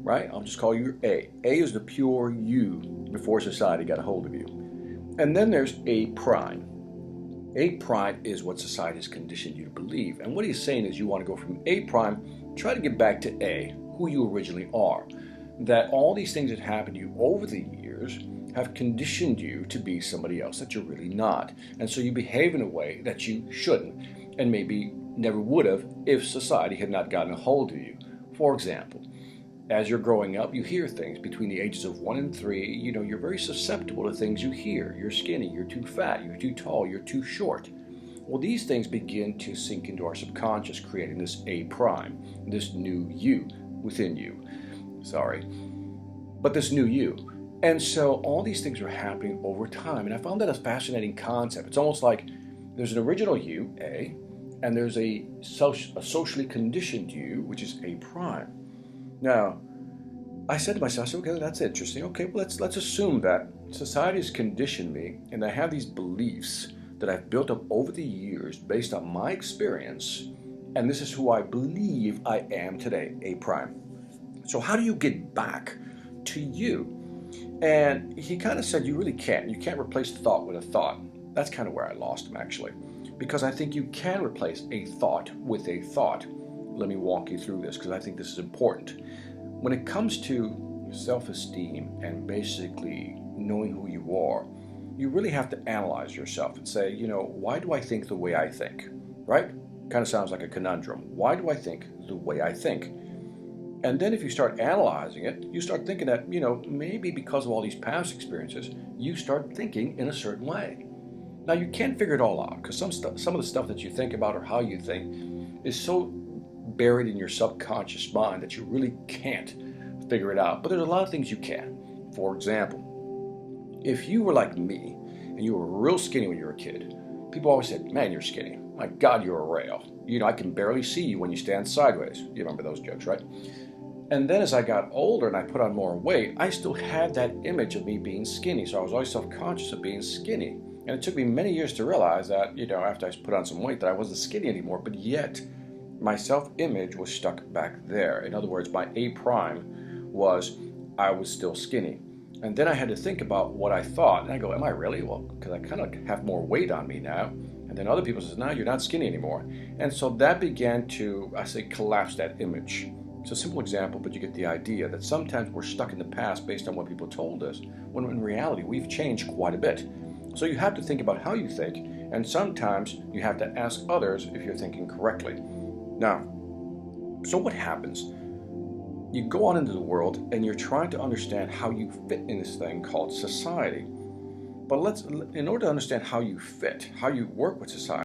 right? I'll just call you A. A is the pure you before society got a hold of you. And then there's A prime. A prime is what society has conditioned you to believe. And what he's saying is you want to go from A prime, try to get back to A, who you originally are. That all these things that happened to you over the years have conditioned you to be somebody else that you're really not. And so you behave in a way that you shouldn't and maybe never would have if society had not gotten a hold of you. For example, as you're growing up, you hear things between the ages of 1 and 3. You're very susceptible to things you hear. You're skinny, you're too fat, you're too tall, you're too short. Well, these things begin to sink into our subconscious, creating this A prime, this new you within you. But this new you. And so all these things are happening over time. And I found that a fascinating concept. It's almost like there's an original you, A, and there's a socially conditioned you, which is A prime. Now, I said to myself, okay, that's interesting. Okay, well, let's assume that society has conditioned me and I have these beliefs that I've built up over the years based on my experience, and this is who I believe I am today, A prime. So how do you get back to you? And he kind of said, you really can't. You can't replace thought with a thought. That's kind of where I lost him, actually, because I think you can replace a thought with a thought. Let me walk you through this because I think this is important. When it comes to self-esteem and basically knowing who you are, you really have to analyze yourself and say, why do I think the way I think? Right? Kind of sounds like a conundrum. Why do I think the way I think? And then if you start analyzing it, you start thinking that, maybe because of all these past experiences, you start thinking in a certain way. Now, you can't figure it all out because some of the stuff that you think about or how you think is so buried in your subconscious mind that you really can't figure it out. But there's a lot of things you can. For example, if you were like me and you were real skinny when you were a kid, people always said, man, you're skinny. My God, you're a rail. I can barely see you when you stand sideways. You remember those jokes, right? And then as I got older and I put on more weight, I still had that image of me being skinny. So I was always self-conscious of being skinny. And it took me many years to realize that, after I put on some weight, that I wasn't skinny anymore. But yet, my self-image was stuck back there. In other words, my A prime was I was still skinny. And then I had to think about what I thought. And I go, am I really? Well, because I kind of have more weight on me now. And then other people say, no, you're not skinny anymore. And so that began to, collapse that image. It's a simple example, but you get the idea that sometimes we're stuck in the past based on what people told us, when in reality we've changed quite a bit. So you have to think about how you think, and sometimes you have to ask others if you're thinking correctly. Now, so what happens? You go out into the world and you're trying to understand how you fit in this thing called society. But in order to understand how you fit, how you work with society,